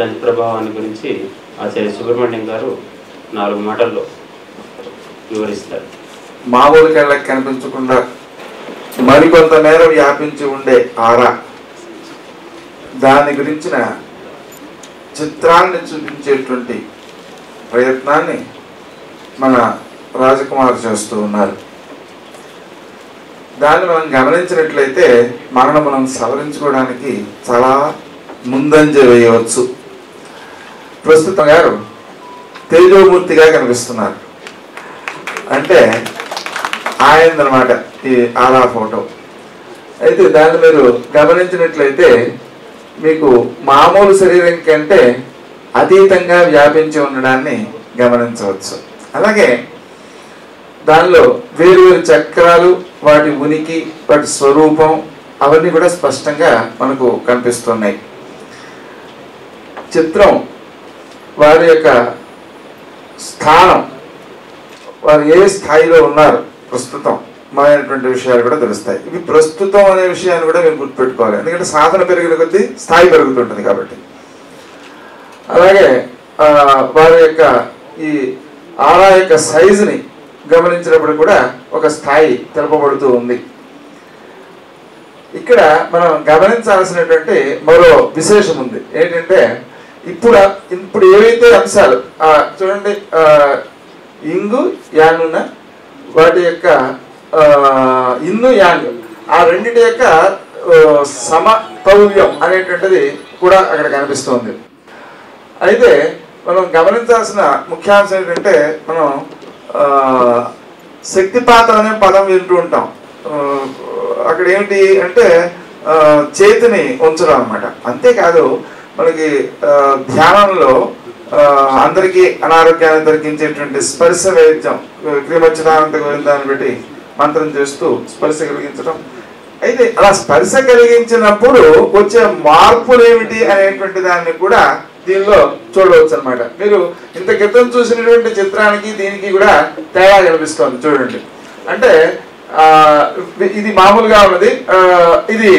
దాని ప్రభావాన్ని గురించి ఆచార్య సుబ్రహ్మణ్యం గారు 4 మాటల్లో వివరిస్తారు. మామూలు కళ్ళకి కనిపించకుండా మరికొంత మేర వ్యాపించి ఉండే ఆరా, దాని గురించిన చిత్రాన్ని చూపించేటువంటి ప్రయత్నాన్ని మన రాజకుమార్ చేస్తూ ఉన్నారు. దాన్ని మనం గమనించినట్లయితే మనం సవరించుకోవడానికి చాలా ముందంజ వేయవచ్చు. ప్రస్తుతం గారు తేజోమూర్తిగా కనిపిస్తున్నారు. అంటే ఆయనదనమాట ఈ ఆరా ఫోటో. అయితే దాన్ని మీరు గమనించినట్లయితే మీకు మామూలు శరీరం కంటే అతీతంగా వ్యాపించి ఉండడాన్ని గమనించవచ్చు. అలాగే దానిలో వేరు చక్రాలు, వాటి ఉనికి, వాటి స్వరూపం అవన్నీ కూడా స్పష్టంగా మనకు కనిపిస్తున్నాయి. చిత్రం వారి యొక్క స్థానం, వారు ఏ స్థాయిలో ఉన్నారు ప్రస్తుతం అనేటువంటి విషయాలు కూడా తెలుస్తాయి. ఇవి ప్రస్తుతం అనే విషయాన్ని కూడా మేము గుర్తుపెట్టుకోవాలి, ఎందుకంటే సాధన పెరిగిన కొద్దీ స్థాయి పెరుగుతుంటుంది కాబట్టి. అలాగే వారి యొక్క ఈ ఆరా యొక్క సైజుని గమనించినప్పుడు కూడా ఒక స్థాయి తెలపబడుతూ ఉంది. ఇక్కడ మనం గమనించాల్సినటువంటి మరో విశేషం ఉంది. ఏంటంటే ఇప్పుడు ఏవైతే అంశాలు చూడండి, ఇంగు యాంగ్ ఉన్న వాటి యొక్క ఇన్ను యాంగ్, ఆ రెండింటి యొక్క సమతౌల్యం అనేటువంటిది కూడా అక్కడ కనిపిస్తుంది. అయితే మనం గమనించాల్సిన ముఖ్యాంశం ఏంటంటే, మనం శక్తిపాతం అనే పదం వింటూ ఉంటాం. అక్కడ ఏమిటి అంటే చేతిని ఉంచడం అన్నమాట. అంతేకాదు మనకి ధ్యానంలో అందరికీ అనారోగ్యాన్ని తొలగించేటువంటి స్పర్శ వైద్యం, క్రిమచ్చిదానంత గోవిందాన్ని బట్టి మంత్రం చేస్తూ స్పర్శ కలిగించడం. అయితే అలా స్పర్శ కలిగించినప్పుడు వచ్చే మార్పులు ఏమిటి అనేటువంటి దాన్ని కూడా దీనిలో చూడవచ్చు అనమాట. మీరు ఇంత క్రితం చూసినటువంటి చిత్రానికి దీనికి కూడా తేడా కనిపిస్తోంది చూడండి. అంటే ఇది మామూలుగా ఉన్నది, ఇది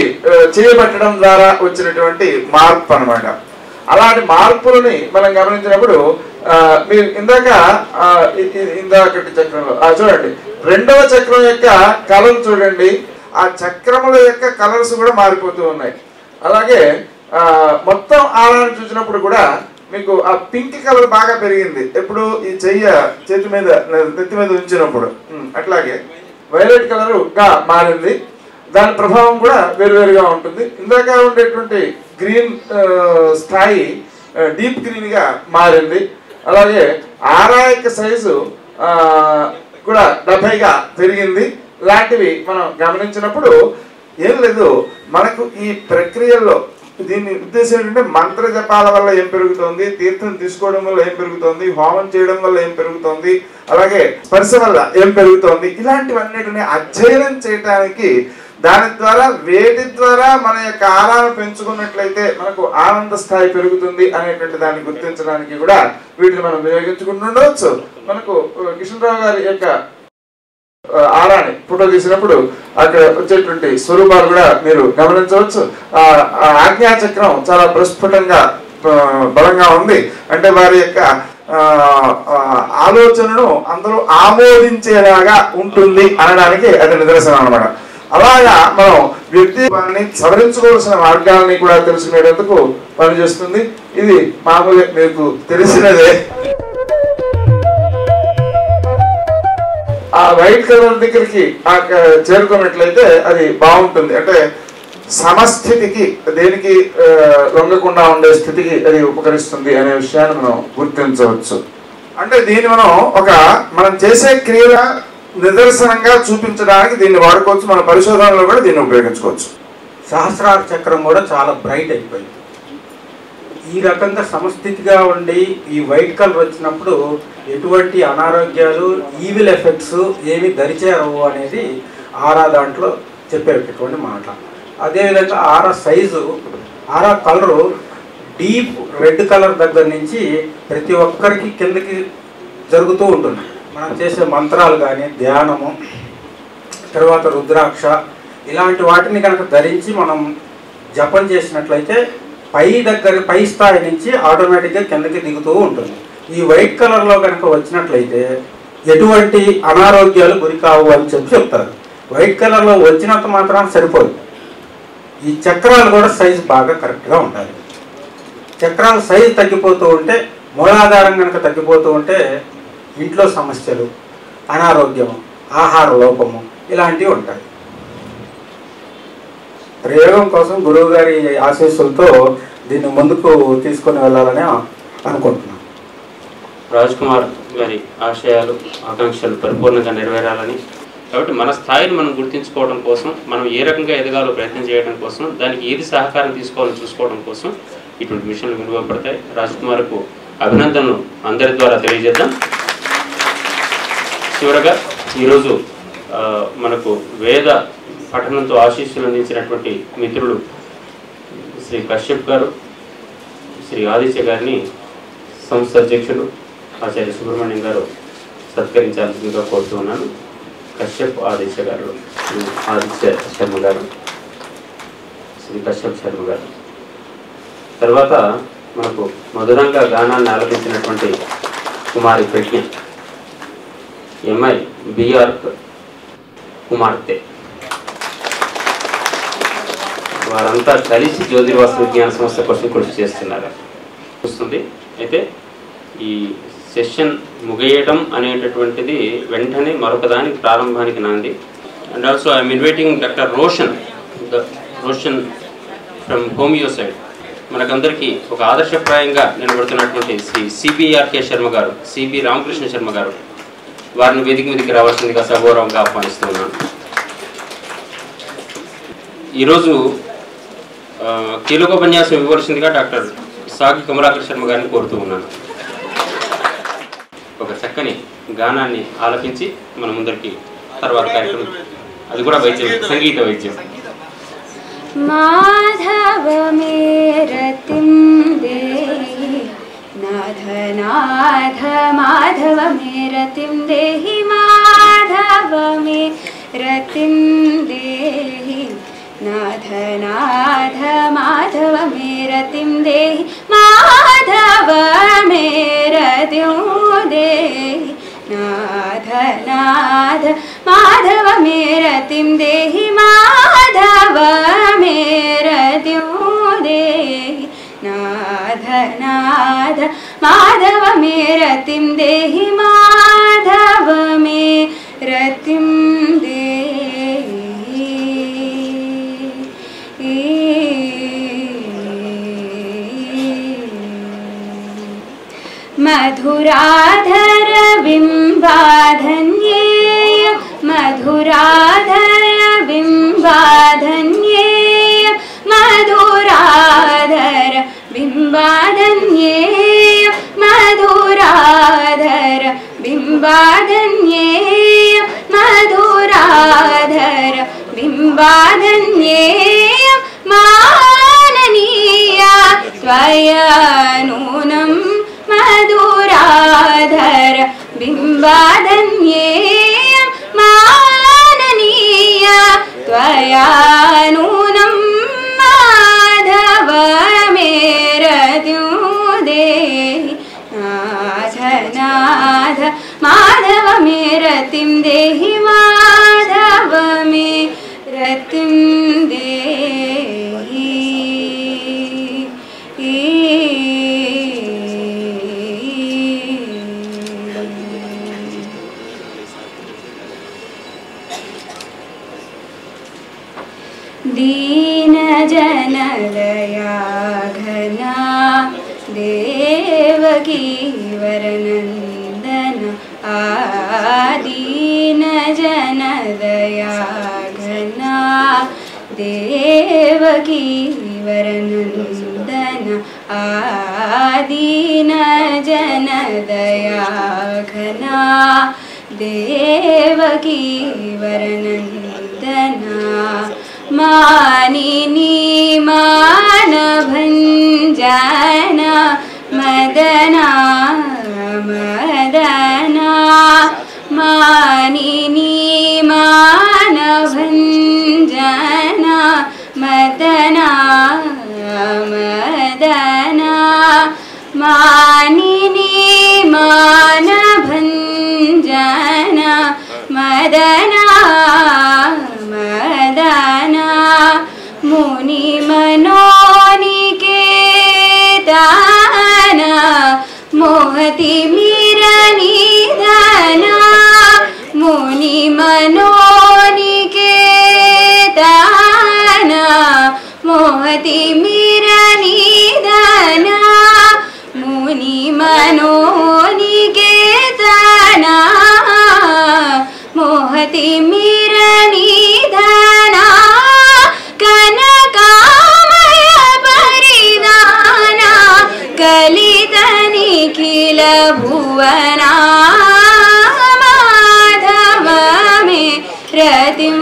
చేయబట్టడం ద్వారా వచ్చినటువంటి మార్పు అనమాట. అలాంటి మార్పులని మనం గమనించినప్పుడు మీరు ఇందాకటి చక్రంలో చూడండి, రెండవ చక్రం యొక్క కలర్ చూడండి, ఆ చక్రముల యొక్క కలర్స్ కూడా మారిపోతూ ఉన్నాయి. అలాగే మొత్తం ఆరాన్ని చూసినప్పుడు కూడా మీకు ఆ పింక్ కలర్ బాగా పెరిగింది ఎప్పుడు ఈ చేతి మీద నెత్తి మీద ఉంచినప్పుడు. అట్లాగే వైలెట్ కలర్గా మారింది, దాని ప్రభావం కూడా వేరువేరుగా ఉంటుంది. ఇందాక ఉండేటువంటి గ్రీన్ స్థాయి డీప్ గ్రీన్గా మారింది. అలాగే ఆరా యొక్క సైజు కూడా 70గా పెరిగింది. ఇలాంటివి మనం గమనించినప్పుడు ఏం లేదు, మనకు ఈ ప్రక్రియల్లో దీని ఉద్దేశం ఏంటంటే మంత్ర జపాల వల్ల ఏం పెరుగుతుంది, తీర్థం తీసుకోవడం వల్ల ఏం పెరుగుతుంది, హోమం చేయడం వల్ల ఏం పెరుగుతుంది, అలాగే స్పర్శ వల్ల ఏం పెరుగుతుంది, ఇలాంటివన్నిటిని అధ్యయనం చేయడానికి, దాని ద్వారా వేటి ద్వారా మన యొక్క ఆరాను పెంచుకున్నట్లయితే మనకు ఆనంద స్థాయి పెరుగుతుంది అనేటువంటి దాన్ని గుర్తించడానికి కూడా వీటిని మనం వినియోగించుకుంటుండవచ్చు. మనకు కిషన్రావు గారి యొక్క ఆరాని ఫోటో తీసినప్పుడు అక్కడ వచ్చేటువంటి స్వరూపాలు కూడా మీరు గమనించవచ్చు. ఆజ్ఞా చక్రం చాలా ప్రస్ఫుటంగా బలంగా ఉంది. అంటే వారి యొక్క ఆలోచనను అందరూ ఆమోదించేలాగా ఉంటుంది అనడానికి అది నిదర్శనం అన్నమాట. అలాగా మనం వ్యక్తిత్వాన్ని సవరించుకోవాల్సిన మార్గాలని కూడా తెలుసుకునేందుకు పనిచేస్తుంది. ఇది మామూలుగా మీకు తెలిసినదే. ఆ వైట్ కలర్ దగ్గరికి చేరుకున్నట్లయితే అది బాగుంటుంది. అంటే సమస్థితికి, దేనికి లొంగకుండా ఉండే స్థితికి అది ఉపకరిస్తుంది అనే విషయాన్ని మనం గుర్తించవచ్చు. అంటే దీన్ని మనం చేసే క్రియల నిదర్శనంగా చూపించడానికి దీన్ని వాడుకోవచ్చు. మన పరిశోధనలో కూడా దీన్ని ఉపయోగించుకోవచ్చు. సహస్రార చక్రం కూడా చాలా బ్రైట్ అయిపోయింది. ఈ రకంగా సమస్థితిగా ఉండి ఈ వైట్ కలర్ వచ్చినప్పుడు ఎటువంటి అనారోగ్యాలు, ఈవిల్ ఎఫెక్ట్స్ ఏమి దరిచేరవు అనేది ఆరా దాంట్లో చెప్పేటటువంటి మాట. అదేవిధంగా ఆరా సైజు, ఆరా కలరు డీప్ రెడ్ కలర్ దగ్గర నుంచి ప్రతి ఒక్కరికి కిందకి జరుగుతూ ఉంటుంది. మనం చేసే మంత్రాలు కానీ, ధ్యానము, తర్వాత రుద్రాక్ష, ఇలాంటి వాటిని కనుక ధరించి మనం జపం చేసినట్లయితే పై స్థాయి నుంచి ఆటోమేటిక్గా కిందకి దిగుతూ ఉంటుంది. ఈ వైట్ కలర్లో కనుక వచ్చినట్లయితే ఎటువంటి అనారోగ్యాలు గురి కావు అని చెప్తారు. వైట్ కలర్లో వచ్చినంత మాత్రం సరిపోదు. ఈ చక్రాలు కూడా సైజు బాగా కరెక్ట్గా ఉండాలి. చక్రాల సైజు తగ్గిపోతూ ఉంటే, మూలాధారం కనుక తగ్గిపోతూ ఉంటే ఇంట్లో సమస్యలు, అనారోగ్యము, ఆహార లోపము ఇలాంటివి ఉంటాయి. ప్రయోగం కోసం గురువు గారి ఆశీస్సులతో దీన్ని ముందుకు తీసుకొని వెళ్ళాలని అనుకుంటున్నాను. రాజ్ కుమార్ గారి ఆశయాలు, ఆకాంక్షలు పరిపూర్ణంగా నెరవేరాలని, కాబట్టి మన స్థాయిని మనం గుర్తించుకోవడం కోసం, మనం ఏ రకంగా ఎదగాలో ప్రయత్నం చేయడం కోసం, దానికి ఏది సహకారం తీసుకోవాలని చూసుకోవడం కోసం ఇటువంటి విషయాలు విలువపడతాయి. రాజ్ కుమార్కు అభినందనలు అందరి ద్వారా తెలియజేద్దాం. చివరగా ఈరోజు మనకు వేద పఠనంతో ఆశీస్సులు అందించినటువంటి మిత్రులు శ్రీ కశ్యప్ గారు, శ్రీ ఆదిత్య గారిని సంస్థ అధ్యక్షులు ఆచార్య సుబ్రహ్మణ్యం గారు సత్కరించాల్సిందిగా కోరుతున్నాను. కశ్యప్ ఆదిత్య గారు, శ్రీ ఆదిత్య శర్మ గారు, శ్రీ కశ్యప్ శర్మ గారు. తర్వాత మనకు మధురంగా గానాన్ని ఆలపించినటువంటి కుమారి ప్రజ్ఞ, ఎంఐ బిఆర్ కుమార్తె, వారంతా కలిసి జ్యోతిర్వాస విజ్ఞాన సంస్థ కోసం కృషి చేస్తున్నారు వస్తుంది. అయితే ఈ సెషన్ ముగియటం అనేటటువంటిది వెంటనే మరొక దానికి ప్రారంభానికి నాంది. And also I'm inviting doctor Roshan from homeo side, మనకందరికీ ఒక ఆదర్శప్రాయంగా నిలబడుతున్నటువంటి శ్రీ సిబిఆర్కే శర్మ గారు, సిబి రామకృష్ణ శర్మ గారు, వారిని వేదిక మీదకి రావాల్సిందిగా సగౌరవంగా ఆహ్వానిస్తున్నాను. ఈరోజు కీలకోపన్యాసం ఇవ్వవలసిందిగా డాక్టర్ సాగి కమలాకర్ శర్మ గారిని కోరుతూ ఉన్నాను. ఒక చక్కని గానాన్ని ఆలపించి మన ముందరికి తర్వాత కార్యక్రమం, అది కూడా వైద్యం, సంగీత వైద్యం. మాధవ మేరతిం దేహి నాథ నాథ మాధవ మేరతిం దేహి మాధవ మేరతిం దేహి నాథ నాథ మాధవ మేరతిం దేహి మాధవ మేరతిం దేహి నాథ నాథ మాధవ మేరతిం దేహి మాధవ మేరతిం దేహి నాథ నాథ మాధవ మేరతిం దేహి మాధవ మేరతిం దేహి. మధురాధర బింబాధన్యేయ మధురాధర బింబాధన్యేయ మధురాధర బింబాధన్యేయ మధురాధర బింబాధన్యేయ మధురాధర బింబాధన్యేయ మాననీయ స్వయనూనం మధురాధర బింబాధన్యేయ మాననీయ త్వయానూనం మాధవ మేరతిం దేహి నాథ నాథ మాధవ మేరతిం దేహి మాధవ మేరతిం దేహి. दीन जनलया घना देवकी वरनंदन आदीन जनलया घना देवकी वरनंदन आदीन जनदया घना देवकी वरनंदना मानिनी मानभञ्जना मदना मदना मानिनी मानभञ्जना मदना मदना मानिनी मानभञ्जन मदना मदना मुनि मनोनिकेतन मोहति मिरनिधन मुनि मनोनिकेतन मोहति मिरनिधन मुनि मनोनिकेतन मोहति मिरनिधन कनकामय परिधान कलित निखिल भुवना माधव में रतिं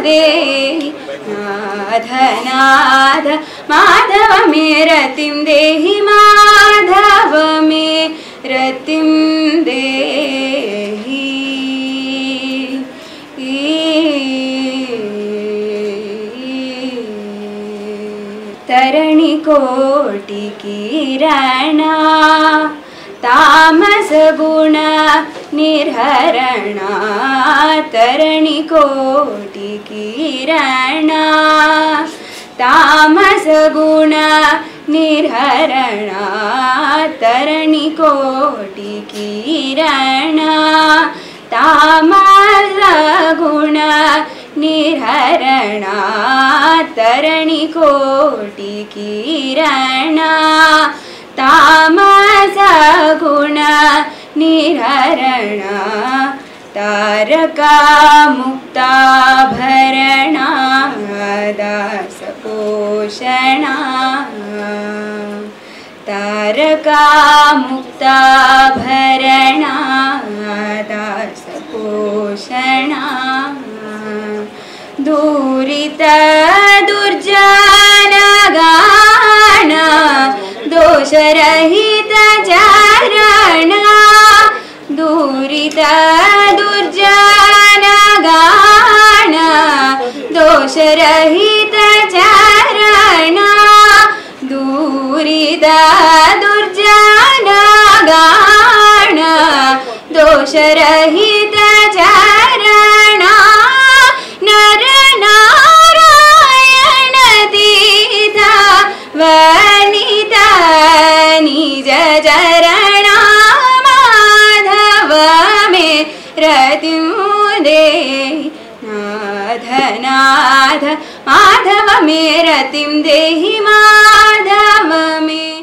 देहि नाथ नाथ माधव में रतिं देहि माधव में रतिं देहि तरणि कोटि किरण तामस गुण निर्हरण तरणि कोटि किरण तामस गुण निर्हरण तरणि कोटि किरण तामस गुण निर्हरण तरणि कोटि किरण तामस गुण निर्हरण तारका मुक्ताभरण दास पोषण तारका मुक्ताभरण दास पोषण दूरित दुर्जन गान दोषरहित चरण दूरित दुर्जन गान दोषरहित चरण दूरित दुर्जन गान दोषरहित चरण नर नारायण तीर्थ वनिता निज चरण माधव में रतिं देहि नाथ नाथ माधव में रतिं देहि माधव में